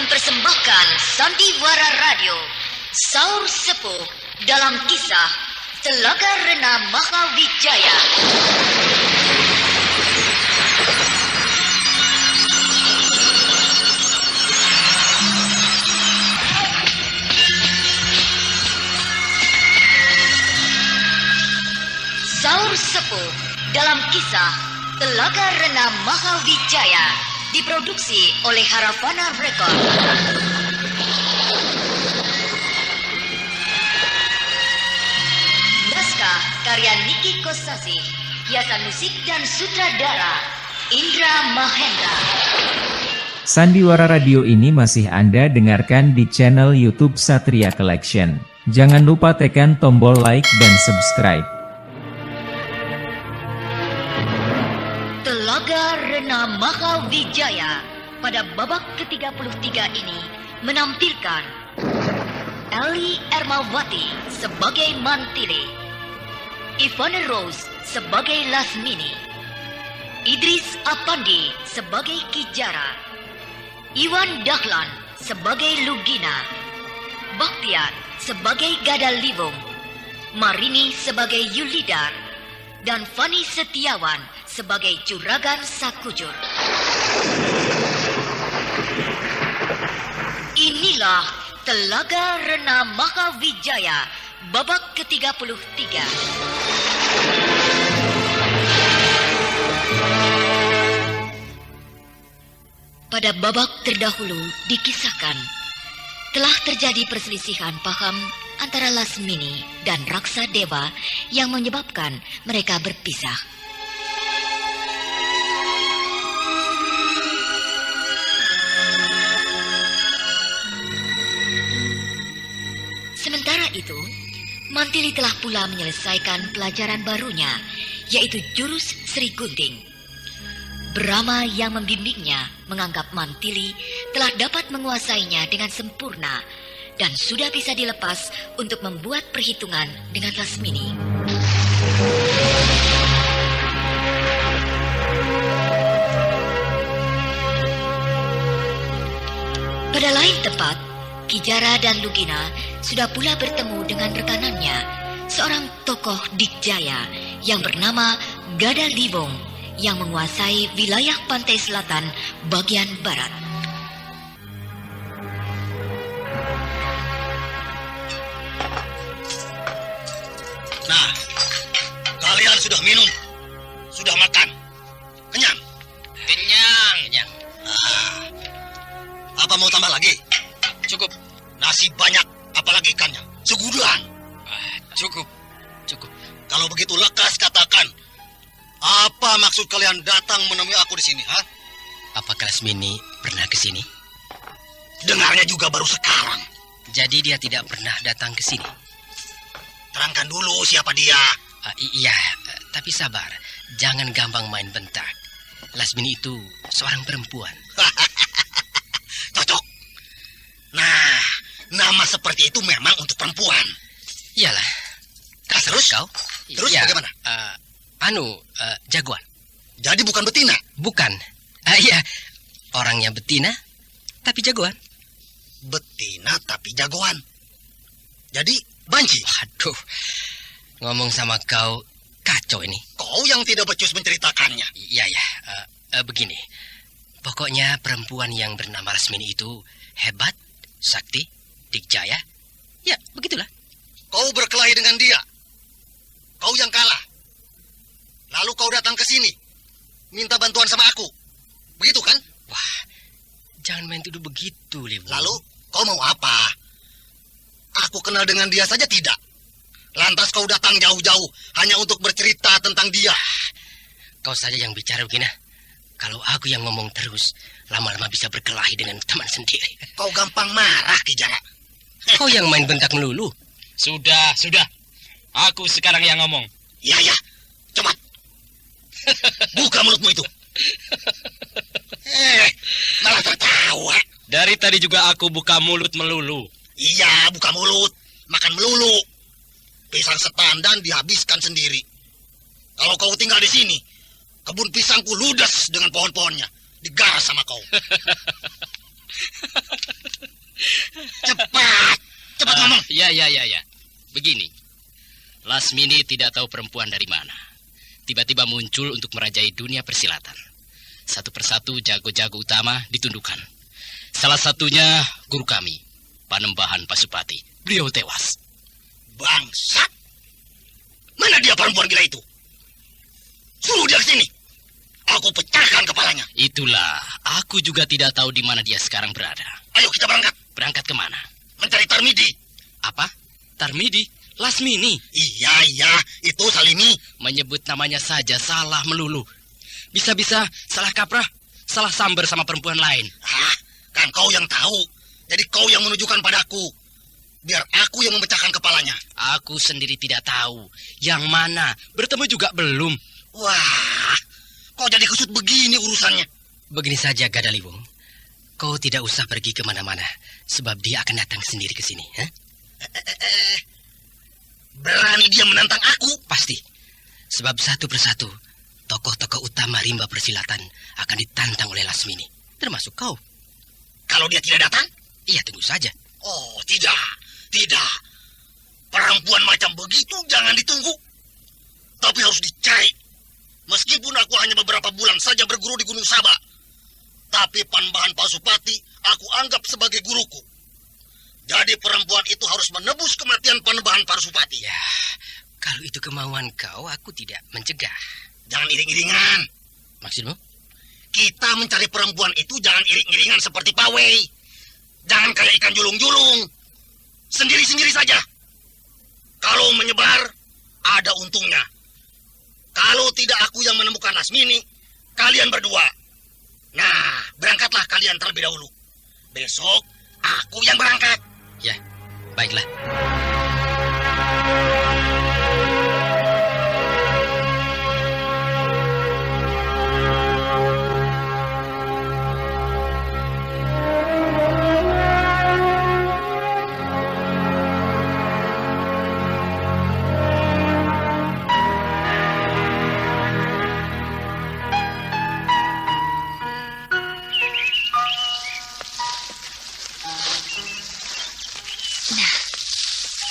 mempersembahkan Sandiwara Radio, Saur Sepuh dalam kisah Telaga Rena Mahawijaya. Saur Sepuh dalam kisah Telaga Rena Mahawijaya diproduksi oleh Haravana Record. Naskah karya Niki Kosasi, hiasan musik dan sutradara Indra Mahendra. Sandiwara Radio ini masih Anda dengarkan di channel YouTube Satria Collection. Jangan lupa tekan tombol like dan subscribe. Telaga Rena Mahawijaya pada babak ke-33 ini menampilkan Eli Ermawati sebagai Mantili, Ivana Rose sebagai Lasmini, Idris Apandi sebagai Kijara, Iwan Dahlan sebagai Lugina, Bakhtiar sebagai Gadalivung, Marini sebagai Yulidar, dan Fani Setiawan sebagai Juragan Sakujur. Inilah Telaga Rena Mahawijaya babak ke-33. Pada babak terdahulu dikisahkan telah terjadi perselisihan paham antara Lasmini dan Raksa Dewa yang menyebabkan mereka berpisah. Sementara itu, Mantili telah pula menyelesaikan pelajaran barunya, yaitu jurus Sri Gunting. Brahma yang membimbingnya menganggap Mantili telah dapat menguasainya dengan sempurna dan sudah bisa dilepas untuk membuat perhitungan dengan Lasmini. Pada lain tempat, Kijara dan Lugina sudah pula bertemu dengan rekanannya, seorang tokoh Dikjaya yang bernama Gadalivung yang menguasai wilayah pantai selatan bagian barat. Nah, kalian sudah minum, sudah makan, kenyang? Kenyang. Apa mau tambah lagi? Cukup. Nasi banyak, apalagi ikannya, segudang. Cukup. Kalau begitu lekas katakan, apa maksud kalian datang menemui aku di sini, ha? Apakah Lasmini pernah ke sini? Dengarnya juga baru sekarang. Jadi dia tidak pernah datang ke sini. Terangkan dulu siapa dia. Iya, tapi sabar. Jangan gampang main bentak. Lasmini itu seorang perempuan. Cocok. Nah, nama seperti itu memang untuk perempuan. Iyalah. Terus kau? Terus ya, bagaimana? Jagoan. Jadi bukan betina? Bukan. Iya, orangnya betina, tapi jagoan. Betina tapi jagoan. Jadi banci? Waduh, ngomong sama kau kacau ini. Kau yang tidak becus menceritakannya. Iya, begini. Pokoknya perempuan yang bernama Lasmini itu hebat, sakti, dikjaya. Ya, begitulah. Kau berkelahi dengan dia. Kau yang kalah. Lalu kau datang ke sini, minta bantuan sama aku. Begitu kan? Wah, jangan main tuduh begitu, Libu. Lalu kau mau apa? Aku kenal dengan dia saja tidak. Lantas kau datang jauh-jauh hanya untuk bercerita tentang dia. Kau saja yang bicara begini. Kalau aku yang ngomong terus, lama-lama bisa berkelahi dengan teman sendiri. Kau gampang marah, Kijara. Kau yang main bentak melulu. Sudah. Aku sekarang yang ngomong. Ya, cepat. Buka mulutmu itu. Malah tertawa. Dari tadi juga aku buka mulut melulu. Iya, buka mulut. Makan melulu. Pisang setandan dihabiskan sendiri. Kalau kau tinggal di sini, kebun pisangku ludes dengan pohon-pohonnya. Digaras sama kau. Cepat ngomong. Ya. Begini, Lasmini tidak tahu perempuan dari mana. Tiba-tiba muncul untuk merajai dunia persilatan. Satu persatu jago-jago utama ditundukkan. Salah satunya guru kami, Panembahan Pasupati. Beliau tewas. Bangsat. Mana dia perempuan gila itu? Suruh dia ke sini. Aku pecahkan kepalanya. Itulah, aku juga tidak tahu di mana dia sekarang berada. Ayo kita berangkat. Berangkat kemana? Mencari Tarmidi. Apa? Tarmidi? Lasmini? Iya, itu Salimi. Menyebut namanya saja salah melulu. Bisa-bisa salah kaprah, salah samber sama perempuan lain. Kan kau yang tahu. Jadi kau yang menunjukkan padaku. Biar aku yang memecahkan kepalanya. Aku sendiri tidak tahu. Yang mana? Bertemu juga belum. Wah, kau jadi kusut begini urusannya. Begini saja, Gadaliwung. Kau tidak usah pergi kemana-mana. Sebab dia akan datang sendiri ke sini. Berani dia menantang aku? Pasti. Sebab satu persatu, tokoh-tokoh utama rimba persilatan akan ditantang oleh Lasmini. Termasuk kau. Kalau dia tidak datang? Iya, tunggu saja. Oh, tidak. Perempuan macam begitu jangan ditunggu. Tapi harus dicari. Meskipun aku hanya beberapa bulan saja berguru di Gunung Saba. Tapi Panembahan Pasupati aku anggap sebagai guruku. Jadi perempuan itu harus menebus kematian Panembahan Pasupati. Ya, kalau itu kemauan kau, aku tidak mencegah. Jangan iring-iringan. Maksudmu? Kita mencari perempuan itu jangan iring-iringan seperti pawai. Jangan kayak ikan julung-julung. Sendiri-sendiri saja. Kalau menyebar, ada untungnya. Kalau tidak aku yang menemukan Lasmini, kalian berdua. Nah, berangkatlah kalian terlebih dahulu. Besok, aku yang berangkat. Ya, baiklah.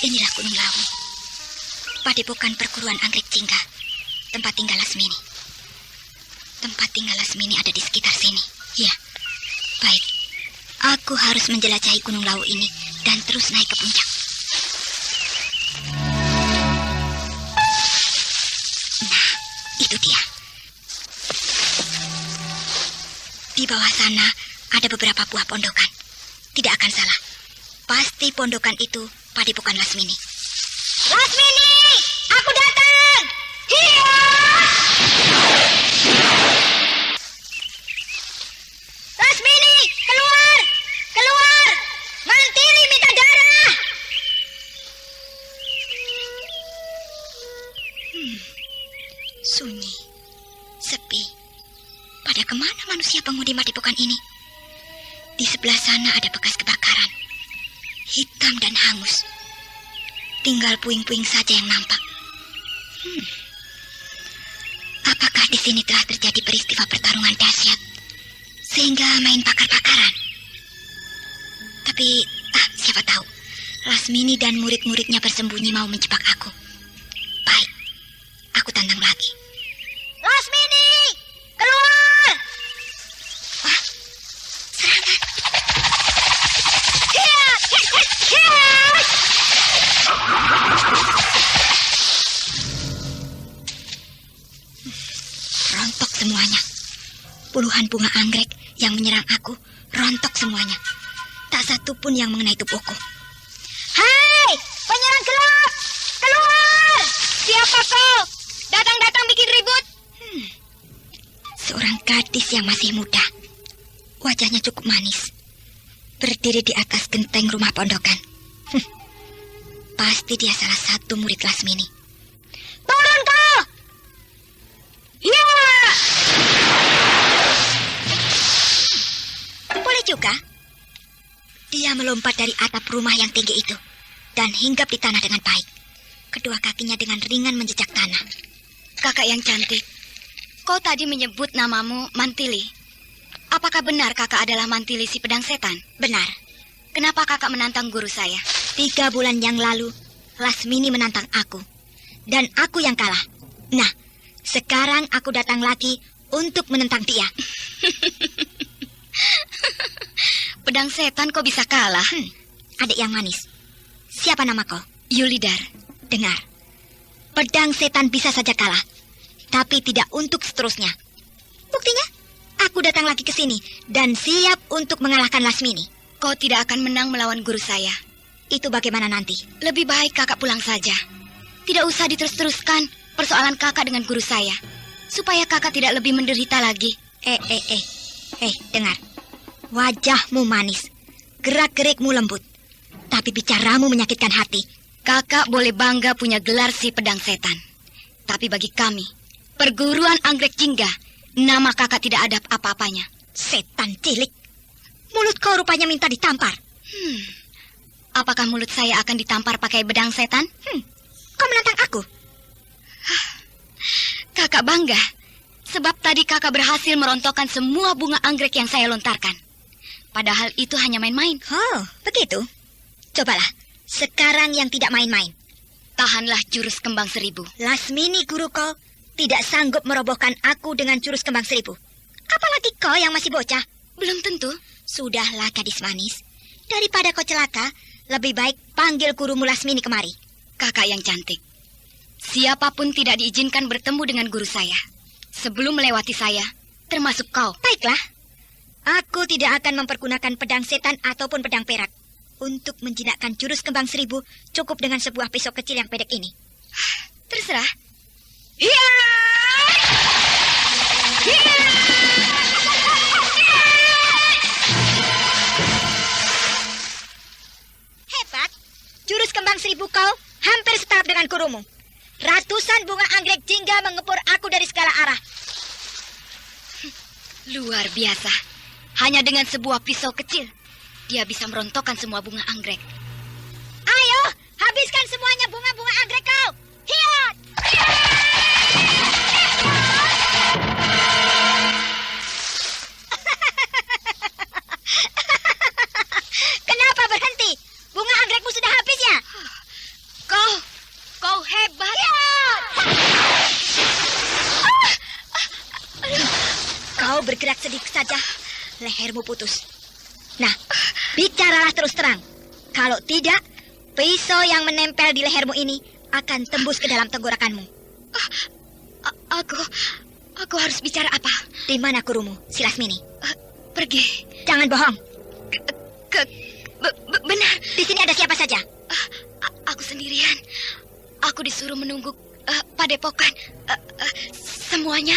Inilah Gunung Lawu, padepokan perguruan anggrek Jingga, tempat tinggal Lasmini. Tempat tinggal Lasmini ada di sekitar sini. Ya, baik. Aku harus menjelajahi Gunung Lawu ini dan terus naik ke puncak. Nah, itu dia. Di bawah sana ada beberapa buah pondokan. Tidak akan salah. Pasti pondokan itu padepokan Lasmini. Lasmini! Aku datang! Hiya! Lasmini! Keluar! Keluar! Mantili minta darah! Sunyi. Sepi. Pada kemana manusia penghuni padepokan ini? Di sebelah sana ada bekas kebakaran. Hitam dan hangus. Tinggal puing-puing saja yang nampak. Apakah di sini telah terjadi peristiwa pertarungan dahsyat sehingga main bakar-bakaran? Tapi siapa tahu Lasmini dan murid-muridnya bersembunyi mau menjebak aku. Baik, aku tantang lagi. Lasmini, keluar! Serangan. Rontok semuanya. Puluhan bunga anggrek yang menyerang aku rontok semuanya. Tak satu pun yang mengenai tubuhku. Hai, penyerang gelap! Keluar! Siapa kau? Datang-datang bikin ribut. Seorang gadis yang masih muda. Wajahnya cukup manis. Berdiri di atas genteng rumah pondokan. Pasti dia salah satu murid Lasmini. Turun kau! Ya! Boleh juga. Dia melompat dari atap rumah yang tinggi itu dan hinggap di tanah dengan baik. Kedua kakinya dengan ringan menjejak tanah. Kakak yang cantik, kau tadi menyebut namamu Mantili. Apakah benar kakak adalah Mantili si pedang setan? Benar. Kenapa kakak menantang guru saya? 3 bulan yang lalu, Lasmini menantang aku. Dan aku yang kalah. Nah, sekarang aku datang lagi untuk menentang dia. Pedang setan kok bisa kalah? Adik yang manis, siapa nama kau? Yulidar. Dengar, pedang setan bisa saja kalah, tapi tidak untuk seterusnya. Buktinya, aku datang lagi ke sini dan siap untuk mengalahkan Lasmini. Kau tidak akan menang melawan guru saya. Itu bagaimana nanti? Lebih baik kakak pulang saja. Tidak usah diterus-teruskan persoalan kakak dengan guru saya, supaya kakak tidak lebih menderita lagi. Dengar. Wajahmu manis, gerak-gerikmu lembut, tapi bicaramu menyakitkan hati. Kakak boleh bangga punya gelar si pedang setan. Tapi bagi kami, perguruan anggrek jingga, nama kakak tidak ada apa-apanya. Setan cilik. Mulut kau rupanya minta ditampar. Apakah mulut saya akan ditampar pakai pedang setan? Kau menantang aku? Kakak bangga, sebab tadi kakak berhasil merontokkan semua bunga anggrek yang saya lontarkan. Padahal itu hanya main-main. Oh, begitu. Cobalah, sekarang yang tidak main-main. Tahanlah jurus kembang 1000. Lasmini guru kau tidak sanggup merobohkan aku dengan jurus kembang 1000. Apalagi kau yang masih bocah. Belum tentu. Sudahlah gadis manis. Daripada kau celaka, lebih baik panggil gurumu Lasmini kemari. Kakak yang cantik, siapapun tidak diizinkan bertemu dengan guru saya sebelum melewati saya, termasuk kau. Baiklah, aku tidak akan mempergunakan pedang setan ataupun pedang perak. Untuk menjinakkan jurus kembang 1000, cukup dengan sebuah pisau kecil yang pendek ini. Terserah. Hebat, jurus kembang 1000 kau hampir setahap dengan gurumu. Ratusan bunga anggrek jingga mengepur aku dari segala arah. Luar biasa. Hanya dengan sebuah pisau kecil, dia bisa merontokkan semua bunga anggrek. Ayo, habiskan semuanya bunga-bunga anggrek kau. Hiat! Kenapa berhenti? Bunga anggrekmu sudah habis ya? Kau hebat. Kau bergerak sedikit saja, lehermu putus. Nah, bicaralah terus terang. Kalau tidak, pisau yang menempel di lehermu ini akan tembus ke dalam tenggorokanmu. Aku harus bicara apa? Di mana gurumu, si Lasmini? Pergi. Jangan bohong. Benar. Di sini ada siapa saja? Aku sendirian. Aku disuruh menunggu padepokan. Semuanya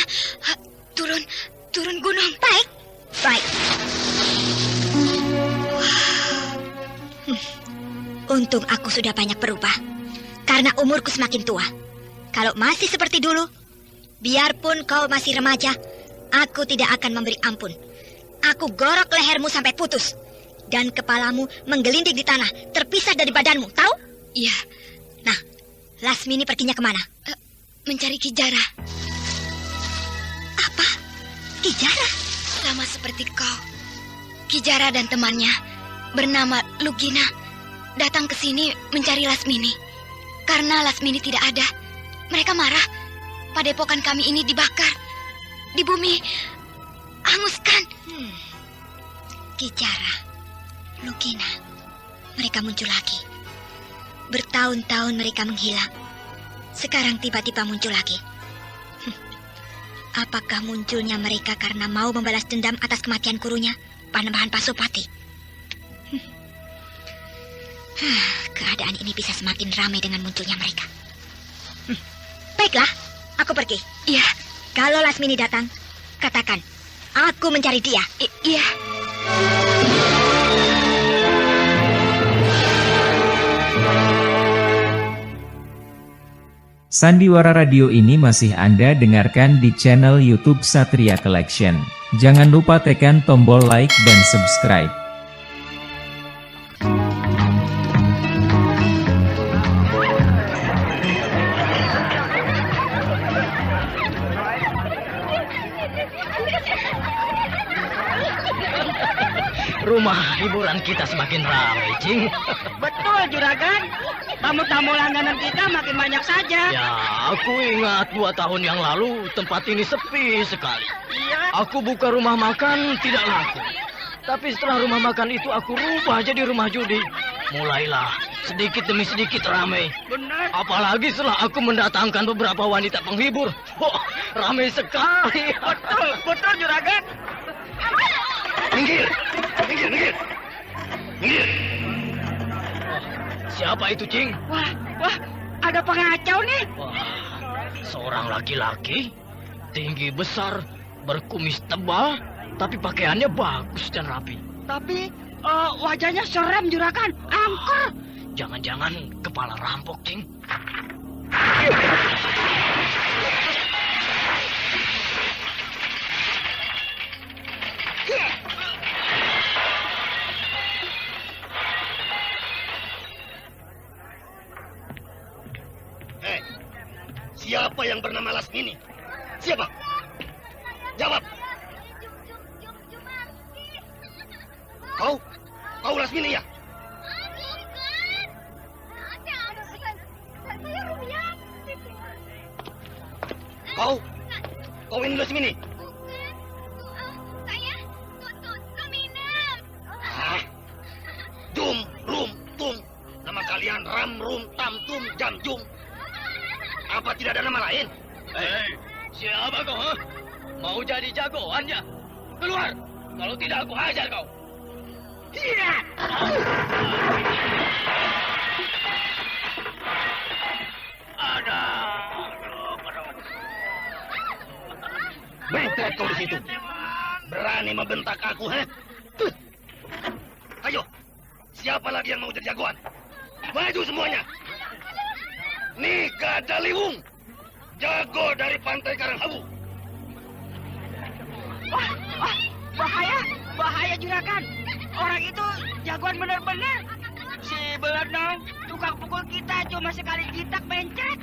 turun gunung. Baik. Untung aku sudah banyak berubah. Karena umurku semakin tua. Kalau masih seperti dulu, biarpun kau masih remaja, aku tidak akan memberi ampun. Aku gorok lehermu sampai putus. Dan kepalamu menggelinding di tanah, terpisah dari badanmu, tahu? Iya. Nah, Lasmini perginya kemana? Mencari Kijara. Apa? Kijara? Sama seperti kau. Kijara dan temannya bernama Lugina datang ke sini mencari Lasmini. Karena Lasmini tidak ada, mereka marah. Padepokan kami ini dibakar. Di bumi hanguskan. Kijara, Lugina, mereka muncul lagi. Bertahun-tahun mereka menghilang. Sekarang tiba-tiba muncul lagi. Apakah munculnya mereka karena mau membalas dendam atas kematian gurunya, Panembahan Pasopati? Keadaan ini bisa semakin ramai dengan munculnya mereka. Baiklah, aku pergi. Iya. Kalau Lasmini datang, katakan, aku mencari dia. Iya. Sandiwara Radio ini masih Anda dengarkan di channel YouTube Satria Collection. Jangan lupa tekan tombol like dan subscribe. rumah hiburan kita semakin ramai, Cing. Betul, Juragan. Tamu-tamu langganan kita makin banyak saja. Ya, aku ingat 2 tahun yang lalu tempat ini sepi sekali. Iya. Aku buka rumah makan tidak laku. Tapi setelah rumah makan itu aku rubah jadi rumah judi. Mulailah sedikit demi sedikit ramai. Benar. Apalagi setelah aku mendatangkan beberapa wanita penghibur. Oh, ramai sekali. Betul, betul, Juragan. Minggir! Minggir, minggir! Minggir! Siapa itu, Cing? Wah, ada pengacau nih. Wah, seorang laki-laki, tinggi besar, berkumis tebal, tapi pakaiannya bagus dan rapi. Tapi wajahnya serem, Juragan. Angker. Jangan-jangan kepala rampok, Cing. Siapa yang bernama Lasmini? Siapa? Jawab. Kau Lasmini ya? Kau ini Lasmini? Jum, rum, tum. Nama kalian Ram, Rum, Tam, Tum, Jam, Jum. Apa tidak ada nama lain? Hei, siapa kau? Ha? Mau jadi jagoannya? Keluar! Kalau tidak aku hajar kau. Iya. Ada. Bentet kau di situ. Berani membentak aku, ha? Ayo, siapa lagi yang mau jadi jagoan? Maju semuanya. Nih Gadaliwung, jago dari pantai Karanghawu. Wah, bahaya, Juragan. Orang itu jagoan benar-benar. Si Belenong, tukang pukul kita cuma sekali jitak mencret.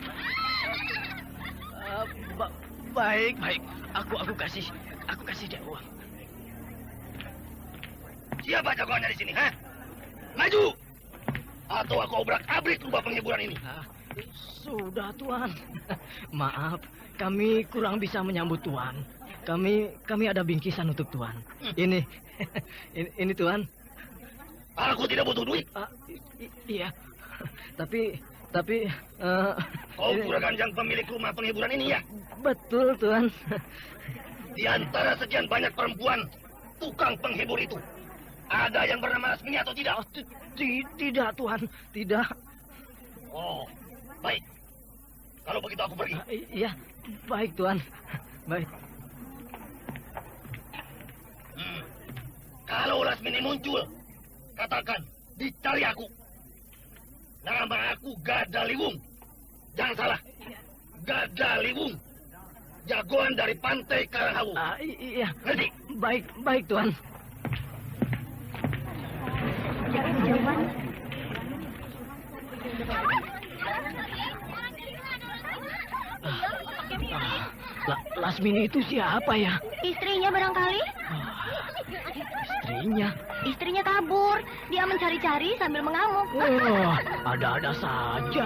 Baik. Aku kasih dia uang. Siapa jagoannya di sini, ha? Maju! Atau aku obrak-abrik rumah penghiburan ini. Sudah, Tuan. Maaf, kami kurang bisa menyambut Tuan. Kami ada bingkisan untuk Tuan. Ini Tuan. Aku tidak butuh duit. Iya. Tapi Kau Juragan yang pemilik rumah penghiburan ini ya? betul, Tuan. Di antara sekian banyak perempuan tukang penghibur itu, ada yang bernama Lasmini atau tidak? Tidak, Tuan. Tidak. Oh, baik. Kalau begitu aku pergi. Iya, baik, Tuan. Baik. Kalau Lasmini muncul, katakan dicari aku. Nama aku Gadaliwung. Jangan salah. Gadaliwung. Jagoan dari pantai Karanghawu. Iya. Ngerti? Baik, Tuan. Lasmini itu siapa ya? Istrinya barangkali? Istrinya? Istrinya kabur. Dia mencari-cari sambil mengamuk. Oh, ada-ada saja.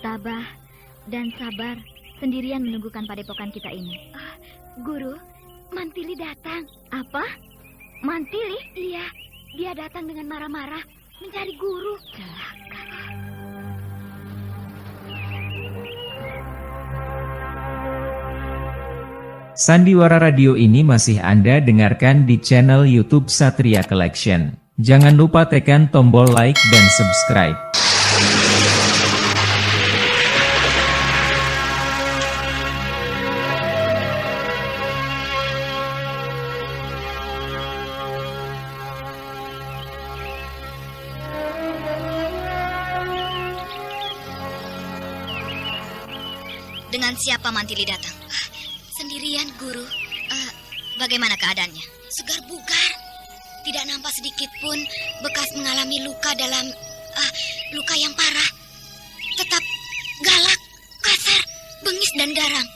Tabah dan sabar sendirian menunggukan padepokan kita ini. Guru, Mantili datang. Apa? Mantili? Iya, dia datang dengan marah-marah mencari guru. Celaka. Sandiwara Radio ini masih Anda dengarkan di channel YouTube Satria Collection. Jangan lupa tekan tombol like dan subscribe. Dengan siapa Mantili datang? Sendirian, Guru. Bagaimana keadaannya? Segar bugar. Tidak nampak sedikit pun bekas mengalami luka dalam luka yang parah. Tetap galak, kasar, bengis dan garang.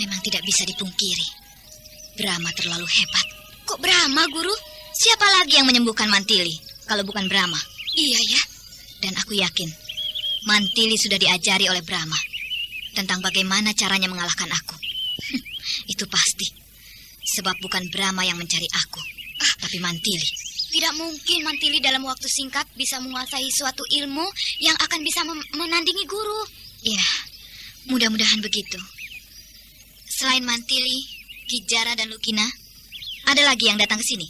Memang tidak bisa dipungkiri. Brahma terlalu hebat. Kok Brahma, Guru? Siapa lagi yang menyembuhkan Mantili kalau bukan Brahma? Iya ya. Dan aku yakin Mantili sudah diajari oleh Brahma tentang bagaimana caranya mengalahkan aku. Itu pasti. Sebab bukan Brahma yang mencari aku, tapi Mantili. Tidak mungkin Mantili dalam waktu singkat bisa menguasai suatu ilmu yang akan bisa menandingi Guru. Ya, mudah-mudahan begitu. Selain Mantili, Kijara dan Lukina, ada lagi yang datang ke sini?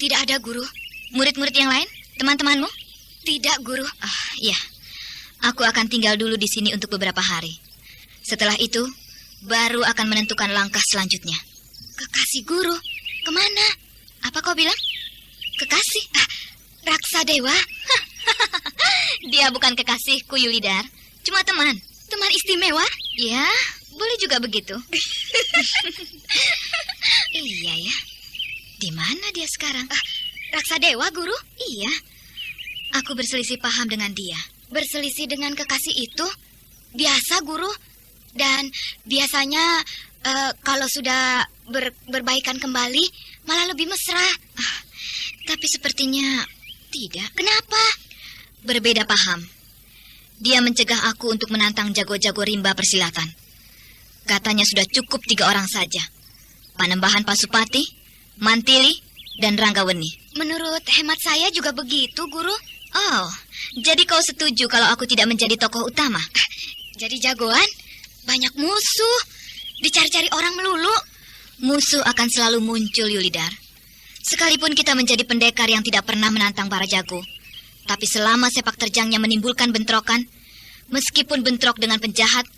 Tidak ada, Guru. Murid-murid yang lain? Teman-temanmu? Tidak, Guru. Ya. Aku akan tinggal dulu di sini untuk beberapa hari. Setelah itu, baru akan menentukan langkah selanjutnya. Kekasih Guru, kemana? Apa kau bilang? Kekasih? Raksa Dewa? Dia bukan kekasihku, Yulidar. Cuma teman. Teman istimewa? Ya, boleh juga begitu. Iya ya. Di mana dia sekarang? Raksa Dewa, Guru? Iya. Aku berselisih paham dengan dia. Berselisih dengan kekasih itu? Biasa, Guru. Dan biasanya kalau sudah berbaikan kembali, malah lebih mesra. Tapi sepertinya tidak. Kenapa? Berbeda paham. Dia mencegah aku untuk menantang jago-jago rimba persilatan. Katanya sudah cukup 3 orang saja. Panembahan Pasupati, Mantili, dan Ranggaweni. Menurut hemat saya juga begitu, Guru. Oh, jadi kau setuju kalau aku tidak menjadi tokoh utama? Jadi jagoan? Banyak musuh. Dicari-cari orang melulu. Musuh akan selalu muncul, Yulidar. Sekalipun kita menjadi pendekar yang tidak pernah menantang para jago, tapi selama sepak terjangnya menimbulkan bentrokan, meskipun bentrok dengan penjahat,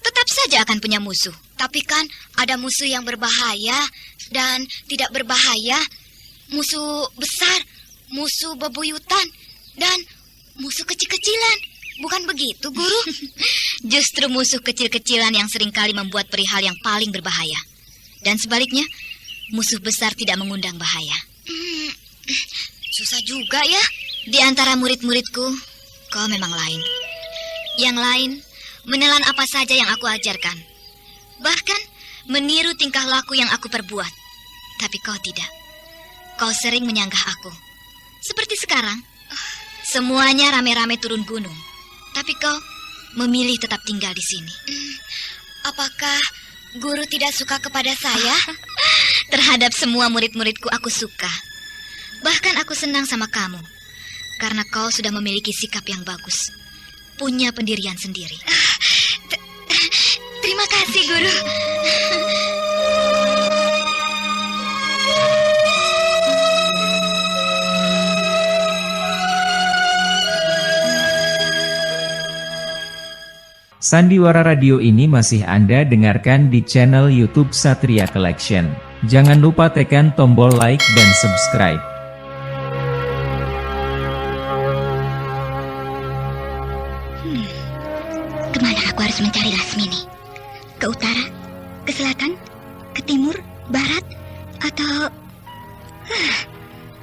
tetap saja akan punya musuh. Tapi kan ada musuh yang berbahaya dan tidak berbahaya. Musuh besar, musuh bebuyutan, dan musuh kecil-kecilan. Bukan begitu, Guru? Justru musuh kecil-kecilan yang seringkali membuat perihal yang paling berbahaya. Dan sebaliknya, musuh besar tidak mengundang bahaya. Susah juga ya. Di antara murid-muridku, kau memang lain. Yang lain, menelan apa saja yang aku ajarkan. Bahkan, meniru tingkah laku yang aku perbuat. Tapi kau tidak. Kau sering menyanggah aku. Seperti sekarang, semuanya rame-rame turun gunung. Tapi kau memilih tetap tinggal di sini. Apakah Guru tidak suka kepada saya? Terhadap semua murid-muridku aku suka. Bahkan aku senang sama kamu. Karena kau sudah memiliki sikap yang bagus. Punya pendirian sendiri. Terima kasih, Guru. Sandiwara Radio ini masih Anda dengarkan di channel YouTube Satria Collection. Jangan lupa tekan tombol like dan subscribe. Kemana aku harus mencari Lasmini? Ke utara? Ke selatan? Ke timur? Barat? Atau...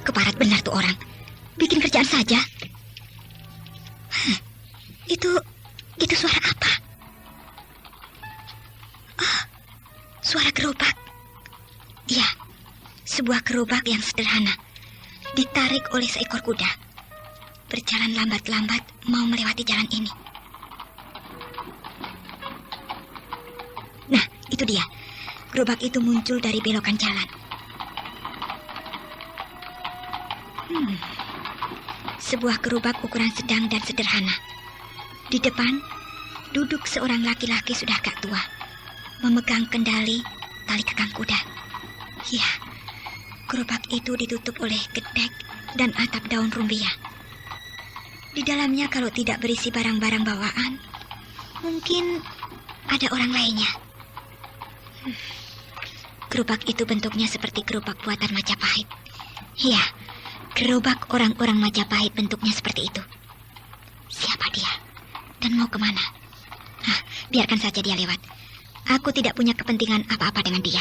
keparat benar tuh orang. Bikin kerjaan saja. Itu suara apa? Suara gerobak. Ya, sebuah gerobak yang sederhana. Ditarik oleh seekor kuda. Berjalan lambat-lambat mau melewati jalan ini. Nah, itu dia. Gerobak itu muncul dari belokan jalan. Sebuah gerobak ukuran sedang dan sederhana. Di depan, duduk seorang laki-laki sudah agak tua. memegang kendali tali kekang kuda. Ya, gerobak itu ditutup oleh gedek dan atap daun rumbia. Di dalamnya kalau tidak berisi barang-barang bawaan, mungkin ada orang lainnya. Gerobak itu bentuknya seperti gerobak buatan Majapahit. Ya, gerobak orang-orang Majapahit bentuknya seperti itu. Siapa dia? Dan mau kemana? Biarkan saja dia lewat. Aku tidak punya kepentingan apa-apa dengan dia.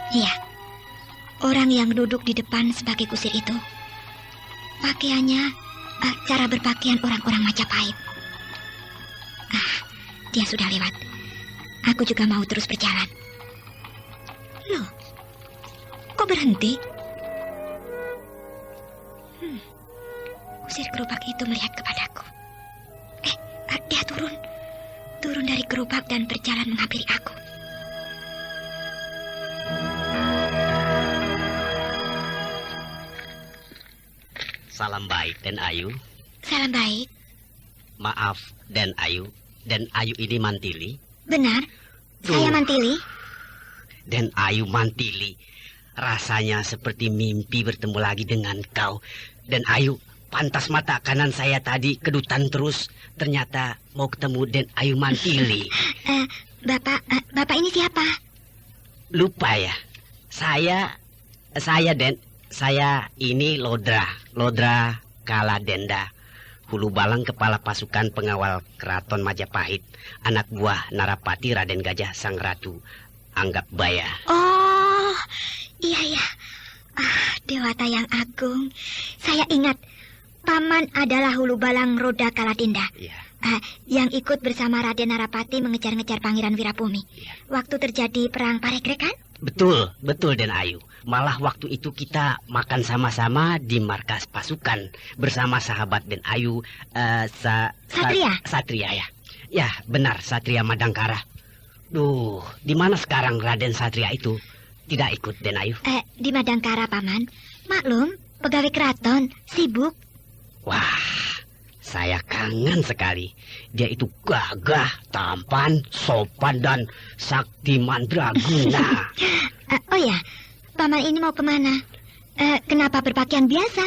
Iya, orang yang duduk di depan sebagai kusir itu, pakaiannya cara berpakaian orang-orang Majapahit. Dia sudah lewat. Aku juga mau terus berjalan. Loh, kok berhenti? Kusir gerobak itu melihat kepadaku. Dia turun dari gerobak dan berjalan menghampiri aku. Salam baik, Den Ayu. Salam baik. Maaf, Den Ayu. Den Ayu ini Mantili? Benar, saya Mantili. Den Ayu Mantili. Rasanya seperti mimpi bertemu lagi dengan kau. Den Ayu, pantas mata kanan saya tadi kedutan terus. Ternyata mau ketemu Den Ayu Mantili. Bapak ini siapa? Lupa ya. Saya ini Lodra Kaladenda. Hulu Balang kepala pasukan pengawal keraton Majapahit. Anak buah Narapati Raden Gajah Sang Ratu. Anggap Baya. Oh, iya. Dewata yang agung. Saya ingat. Paman adalah Hulu Balang Roda Kaladenda. Iya. Yang ikut bersama Raden Narapati mengejar-ngejar Pangeran Wirabumi. Iya. Waktu terjadi perang Parekrek kan? Betul Den Ayu. Malah waktu itu kita makan sama-sama di markas pasukan bersama sahabat Den Ayu. Satria? Satria ya. Ya benar, Satria Madangkara. Duh, di mana sekarang Raden Satria itu? Tidak ikut Den Ayu? Di Madangkara, Paman. Maklum, pegawai keraton, sibuk. Wah, saya kangen sekali. Dia itu gagah, tampan, sopan, dan sakti mandraguna. Oh ya, Paman ini mau kemana? Kenapa berpakaian biasa?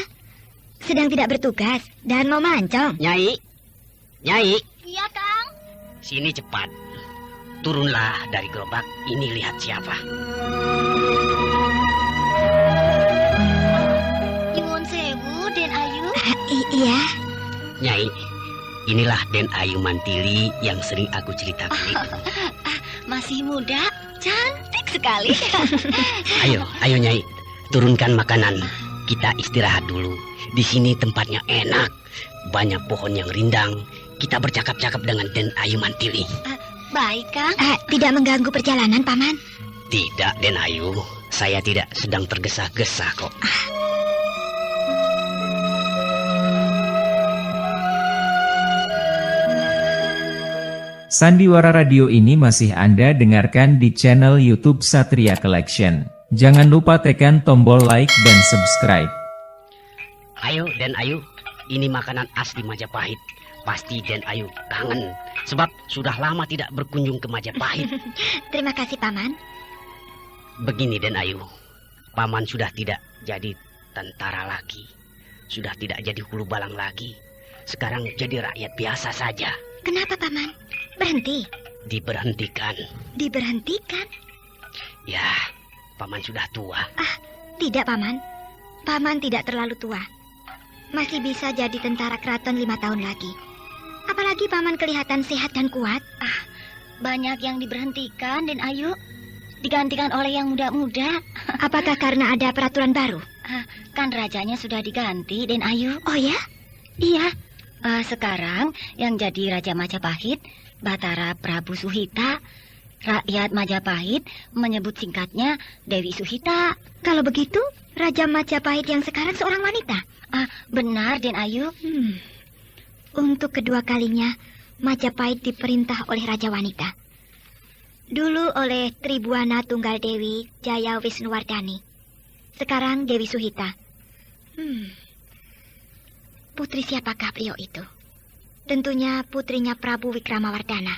Sedang tidak bertugas dan mau mancong? Nyai. Iya, Kang. Sini cepat. Turunlah dari gerobak. Ini lihat siapa. Nyuwun sewu, Den Ayu. Iya. Nyai, inilah Den Ayu Mantili yang sering aku ceritakan itu. Masih muda, cantik sekali. Ayo Nyai, turunkan makanan. Kita istirahat dulu. Di sini tempatnya enak. Banyak pohon yang rindang. Kita bercakap-cakap dengan Den Ayu Mantili. Baik, Kang. Tidak mengganggu perjalanan, Paman? Tidak, Den Ayu. Saya tidak sedang tergesa-gesa kok. Sandiwara Radio ini masih Anda dengarkan di channel YouTube Satria Collection. Jangan lupa tekan tombol like dan subscribe. Ayo, Den Ayu. Ini makanan asli Majapahit. Pasti Den Ayu kangen. Sebab sudah lama tidak berkunjung ke Majapahit. Terima kasih, Paman. Begini, Den Ayu. Paman sudah tidak jadi tentara lagi. Sudah tidak jadi Hulu Balang lagi. Sekarang jadi rakyat biasa saja. Kenapa, Paman? Berhenti? Diberhentikan. Diberhentikan? Ya, Paman sudah tua. Tidak, Paman. Paman tidak terlalu tua. Masih bisa jadi tentara keraton 5 tahun lagi. Apalagi Paman kelihatan sehat dan kuat. Banyak yang diberhentikan, Den Ayu. Digantikan oleh yang muda-muda. Apakah karena ada peraturan baru? Kan rajanya sudah diganti, Den Ayu. Oh ya? Iya. Sekarang yang jadi Raja Majapahit, Batara Prabu Suhita. Rakyat Majapahit menyebut singkatnya Dewi Suhita. Kalau begitu, Raja Majapahit yang sekarang seorang wanita. Benar, Den Ayu. Untuk kedua kalinya, Majapahit diperintah oleh Raja Wanita. Dulu oleh Tribuana Tunggal Dewi Jaya Wisnuwardani. Sekarang Dewi Suhita. Putri siapakah beliau itu? Tentunya putrinya Prabu Wikramawardhana.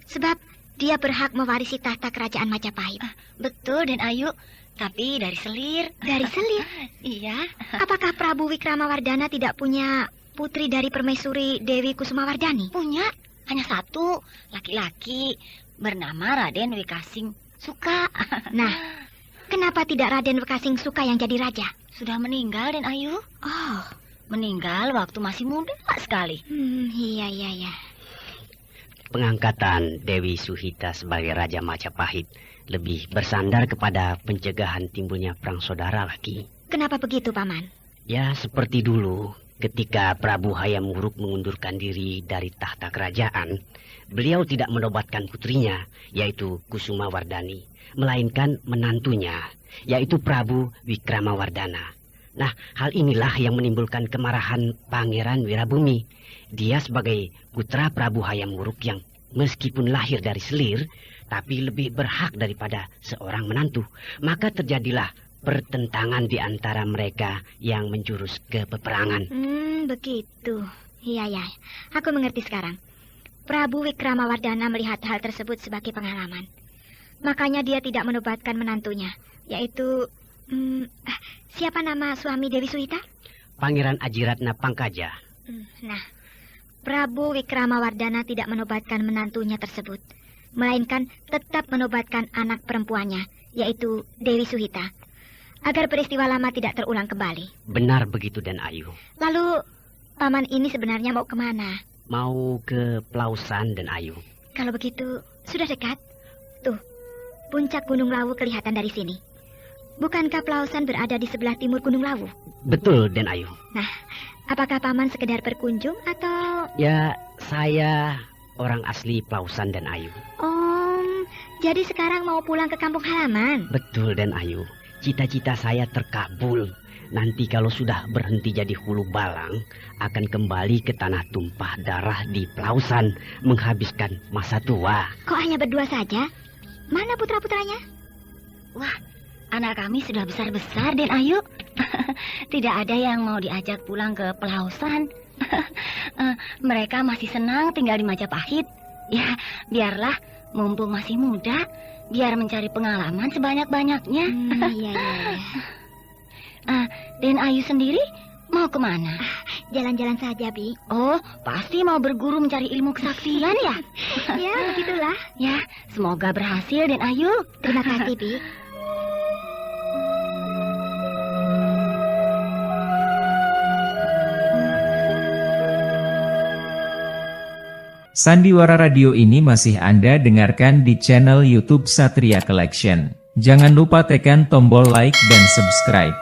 Sebab dia berhak mewarisi tahta kerajaan Majapahit. Betul, Den Ayu. Tapi dari selir. Dari selir? Iya. Apakah Prabu Wikramawardhana tidak punya putri dari permaisuri Dewi Kusumawardhani? Punya, hanya satu, laki-laki, bernama Raden Wekasing Suka. Nah, kenapa tidak Raden Wekasing Suka yang jadi raja? Sudah meninggal, Den Ayu. Oh, meninggal waktu masih muda sekali. Iya. Pengangkatan Dewi Suhita sebagai Raja Majapahit lebih bersandar kepada pencegahan timbulnya perang saudara lagi. Kenapa begitu, Paman? Ya, seperti dulu ketika Prabu Hayam Wuruk mengundurkan diri dari tahta kerajaan, beliau tidak menobatkan putrinya, yaitu Kusumawardhani, melainkan menantunya, yaitu Prabu Wikramawardhana. Nah, hal inilah yang menimbulkan kemarahan Pangeran Wirabumi. Dia sebagai putra Prabu Hayam Wuruk yang meskipun lahir dari selir, tapi lebih berhak daripada seorang menantu. Maka terjadilah pertentangan di antara mereka yang menjurus ke peperangan. Begitu. Iya. Aku mengerti sekarang. Prabu Wikramawardhana melihat hal tersebut sebagai pengalaman. Makanya dia tidak menobatkan menantunya, yaitu... siapa nama suami Dewi Suhita? Pangeran Ajiratna Pangkaja. Nah, Prabu Wikramawardhana tidak menobatkan menantunya tersebut, melainkan tetap menobatkan anak perempuannya, yaitu Dewi Suhita, agar peristiwa lama tidak terulang kembali. Benar begitu, Den Ayu. Lalu, paman ini sebenarnya mau kemana? Mau ke Plausan, Den Ayu. Kalau begitu, sudah dekat. Tuh, puncak Gunung Lawu kelihatan dari sini. Bukankah Plausan berada di sebelah timur Gunung Lawu? Betul, Den Ayu. Nah, apakah paman sekedar berkunjung atau... Ya, saya orang asli Plausan, Den Ayu. Jadi sekarang mau pulang ke kampung halaman? Betul, Den Ayu. Cita-cita saya terkabul. Nanti kalau sudah berhenti jadi hulu balang, akan kembali ke tanah tumpah darah di Plausan, menghabiskan masa tua. Kok hanya berdua saja? Mana putra-putranya? Wah, anak kami sudah besar-besar, Den Ayu. Tidak ada yang mau diajak pulang ke Plausan. Mereka masih senang tinggal di Majapahit. Ya, biarlah, mumpung masih muda, biar mencari pengalaman sebanyak-banyaknya. Iya. Den Ayu sendiri mau kemana? Jalan-jalan saja, Bi. Oh, pasti mau berguru mencari ilmu kesaktian ya? Ya, begitulah. Ya, semoga berhasil, Den Ayu. Terima kasih, Bi. Sandiwara Radio ini masih Anda dengarkan di channel YouTube Satria Collection. Jangan lupa tekan tombol like dan subscribe.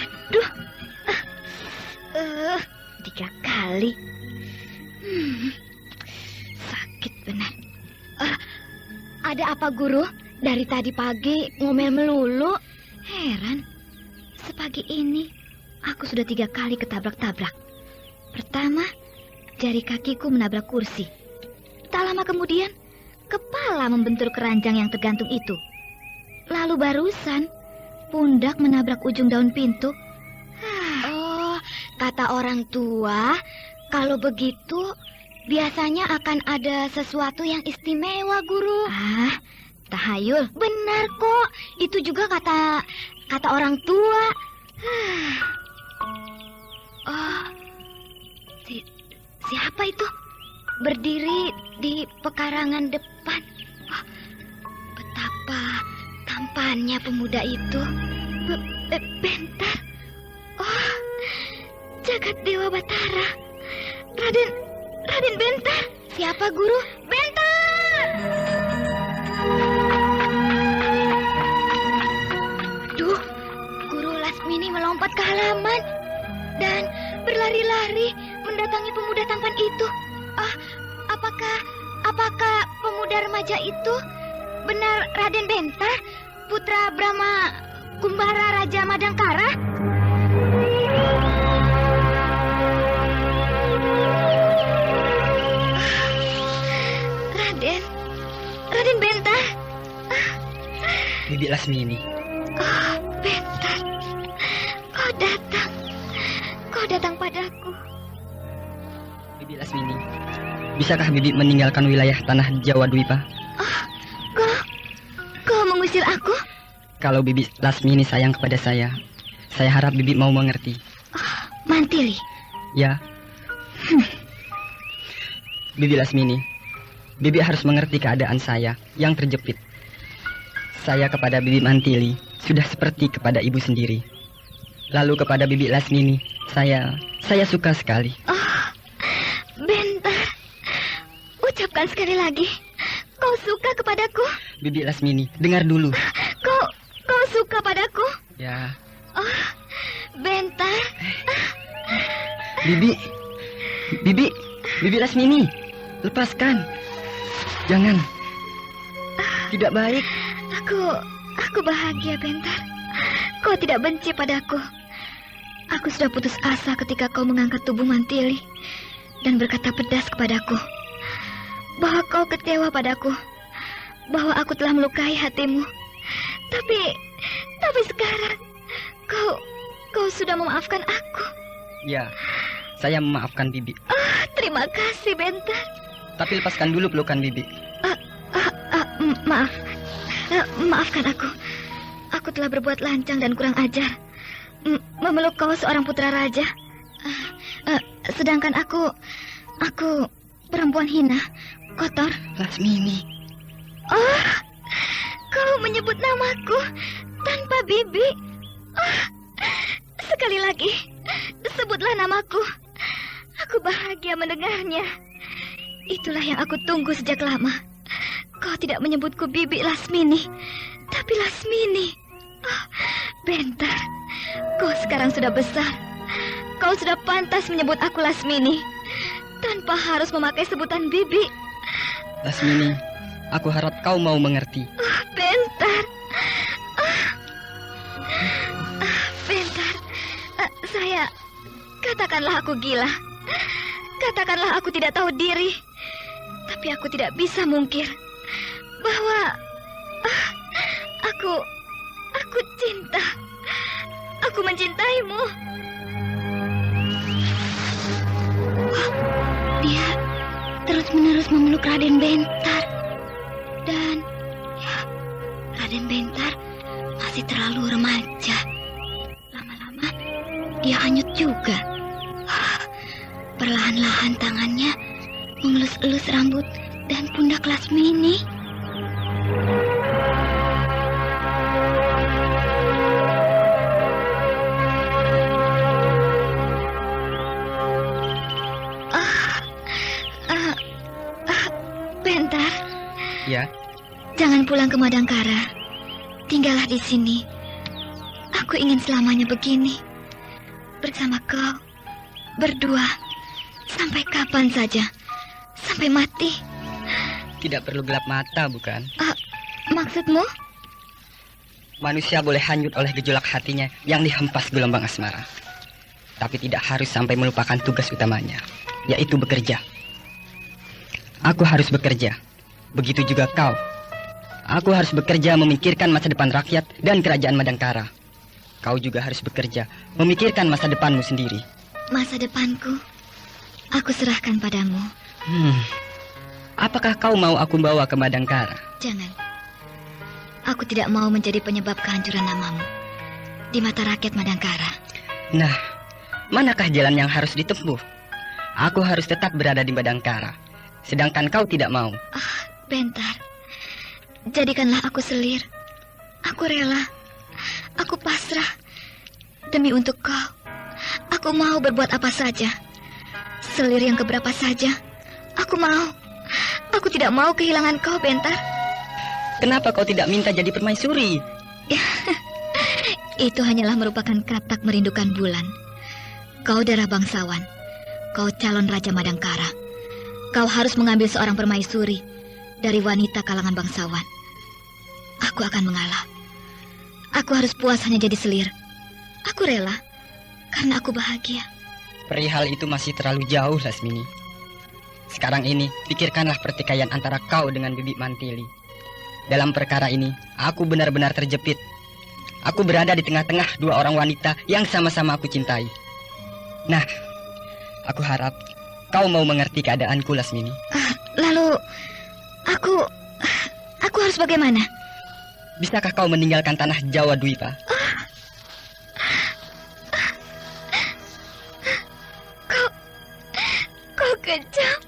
Aduh, 3 kali. Sakit benar. Ada apa, Guru? Dari tadi pagi ngomel melulu. Heran. Sepagi ini, aku sudah 3 kali ketabrak-tabrak. Pertama, jari kakiku menabrak kursi. Tak lama kemudian, kepala membentur keranjang yang tergantung itu. Lalu barusan, pundak menabrak ujung daun pintu. Oh, kata orang tua, kalau begitu, biasanya akan ada sesuatu yang istimewa, Guru. Tahayul. Benar kok, itu juga kata orang tua. Siapa itu? Berdiri di pekarangan depan. Betapa tampannya pemuda itu. Bentar. Jagat Dewa Batara. Raden Bentar. Siapa, Guru? Bentar! Duh, Guru Lasmini melompat ke halaman dan berlari-lari mendatangi pemuda tampan itu. Apakah pemuda remaja itu benar Raden Bentar, putra Brahma Kumbara Raja Madangkara? Raden Bentar. Bibi Lasmini. Kau datang padaku. Bibi Lasmini, bisakah Bibi meninggalkan wilayah tanah Jawa Dwipa? Kau mengusir aku? Kalau Bibi Lasmini sayang kepada saya harap Bibi mau mengerti. Mantili. Ya. Bibi Lasmini, Bibi harus mengerti keadaan saya yang terjepit. Saya kepada Bibi Mantili sudah seperti kepada ibu sendiri. Lalu kepada Bibi Lasmini, saya suka sekali. Bentar. Ucapkan sekali lagi. Kau suka kepadaku? Bibi Lasmini, dengar dulu. Kau suka padaku? Ya. Bentar. Bibi Lasmini, lepaskan. Jangan. Tidak baik. Aku bahagia, Bentar. Kau tidak benci padaku. Aku sudah putus asa ketika kau mengangkat tubuh Mantili dan berkata pedas kepadaku bahwa kau kecewa padaku, bahwa aku telah melukai hatimu. Tapi sekarang kau sudah memaafkan aku. Ya, saya memaafkan Bibi. Terima kasih, Bentar. Tapi lepaskan dulu pelukan Bibi. Maafkan aku. Aku telah berbuat lancang dan kurang ajar, memeluk kau seorang putra raja. Sedangkan aku perempuan hina, kotor. Lasmini. Kau menyebut namaku tanpa Bibi. Sekali lagi, sebutlah namaku. Aku bahagia mendengarnya. Itulah yang aku tunggu sejak lama. Kau tidak menyebutku Bibi Lasmini, tapi Lasmini. Bentar, kau sekarang sudah besar. Kau sudah pantas menyebut aku Lasmini tanpa harus memakai sebutan Bibi. Lasmini, aku harap kau mau mengerti. Bentar. Bentar. Katakanlah aku gila. Katakanlah aku tidak tahu diri. Tapi aku tidak bisa mungkir bahwa aku cinta. Aku mencintaimu. Dia terus-menerus memeluk Raden Bentar. Dan Raden Bentar masih terlalu remaja. Lama-lama dia hanyut juga. Perlahan-lahan tangannya mengelus-elus rambut dan pundak Lasmini. Bentar. Ya. Jangan pulang ke Madangkara. Tinggallah di sini. Aku ingin selamanya begini. Bersama kau. Berdua. Sampai kapan saja. Sampai mati. Tidak perlu gelap mata, bukan? Maksudmu? Manusia boleh hanyut oleh gejolak hatinya yang dihempas gelombang asmara. Tapi tidak harus sampai melupakan tugas utamanya, yaitu bekerja. Aku harus bekerja. Begitu juga kau. Aku harus bekerja memikirkan masa depan rakyat dan kerajaan Madangkara. Kau juga harus bekerja memikirkan masa depanmu sendiri. Masa depanku, aku serahkan padamu. Apakah kau mau aku bawa ke Madangkara? Jangan. Aku tidak mau menjadi penyebab kehancuran namamu di mata rakyat Madangkara. Nah, manakah jalan yang harus ditempuh? Aku harus tetap berada di Madangkara, sedangkan kau tidak mau. Bentar. Jadikanlah aku selir. Aku rela. Aku pasrah. Demi untuk kau, aku mau berbuat apa saja. Selir yang keberapa saja, aku mau. Aku tidak mau kehilangan kau, Bentar. Kenapa kau tidak minta jadi permaisuri? Itu hanyalah merupakan katak merindukan bulan. Kau darah bangsawan. Kau calon Raja Madangkara. Kau harus mengambil seorang permaisuri dari wanita kalangan bangsawan. Aku akan mengalah. Aku harus puas hanya jadi selir. Aku rela, karena aku bahagia. Perihal itu masih terlalu jauh, Lasmini. Sekarang ini, pikirkanlah pertikaian antara kau dengan Bibi Mantili. Dalam perkara ini, aku benar-benar terjepit. Aku berada di tengah-tengah dua orang wanita yang sama-sama aku cintai. Nah, aku harap kau mau mengerti keadaanku, Lasmini. Lalu, aku harus bagaimana? Bisakah kau meninggalkan tanah Jawa Dwipa? Kau kejam.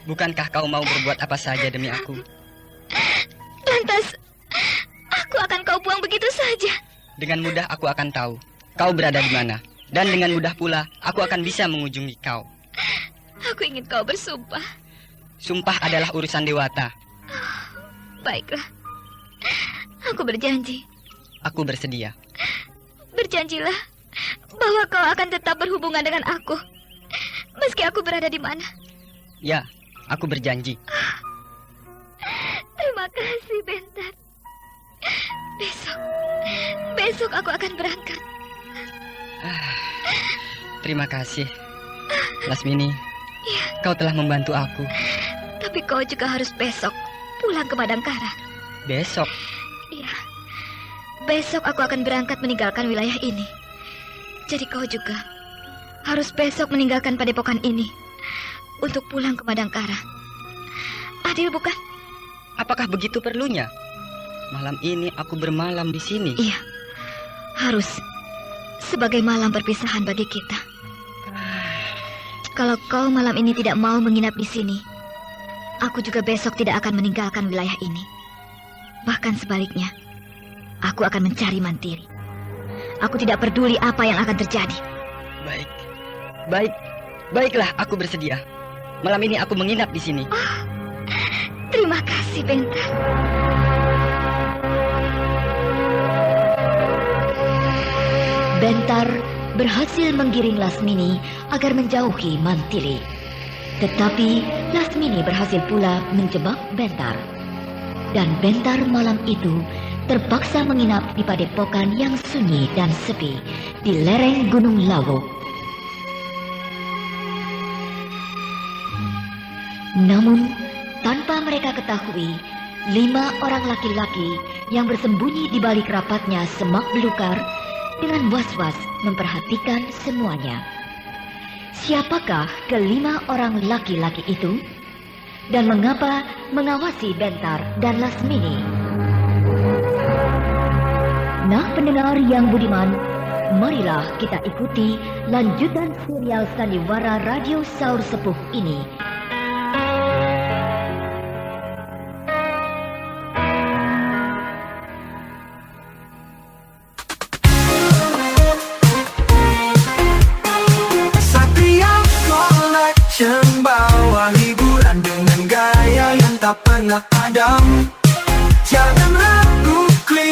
Bukankah kau mau berbuat apa saja demi aku? Lantas, aku akan kau buang begitu saja. Dengan mudah aku akan tahu kau berada di mana. Dan dengan mudah pula aku akan bisa mengunjungi kau. Aku ingin kau bersumpah. Sumpah adalah urusan dewata. Baiklah. Aku berjanji. Aku bersedia. Berjanjilah bahwa kau akan tetap berhubungan dengan aku. Meski aku berada di mana. Ya, aku berjanji. Terima kasih, Bentar. Besok aku akan berangkat. Terima kasih, Lasmini. Ya, Kau telah membantu aku. tapi kau juga harus besok pulang ke Madangkara. Besok? Iya. Besok aku akan berangkat meninggalkan wilayah ini. Jadi kau juga harus besok meninggalkan padepokan ini untuk pulang ke Madangkara. Adil bukan? Apakah begitu perlunya? Malam ini aku bermalam di sini. Iya. Harus. Sebagai malam perpisahan bagi kita. Kalau kau malam ini tidak mau menginap di sini, aku juga besok tidak akan meninggalkan wilayah ini. Bahkan sebaliknya, aku akan mencari Mantili. Aku tidak peduli apa yang akan terjadi. Baiklah, aku bersedia. Malam ini aku menginap di sini. Oh, terima kasih, Bentar. Bentar berhasil menggiring Lasmini agar menjauhi Mantili. Tetapi Lasmini berhasil pula menjebak Bentar. Dan Bentar malam itu terpaksa menginap di padepokan yang sunyi dan sepi di lereng Gunung Lawu. Namun tanpa mereka ketahui, 5 orang laki-laki yang bersembunyi di balik rapatnya semak belukar dengan was-was memperhatikan semuanya. Siapakah ke-5 orang laki-laki itu? Dan mengapa mengawasi Bentar dan Lasmini? Nah, pendengar yang budiman, marilah kita ikuti lanjutan serial Sandiwara Radio Saur Sepuh ini. Bawa hiburan dengan gaya yang tak pernah padam. Jangan ragu, klik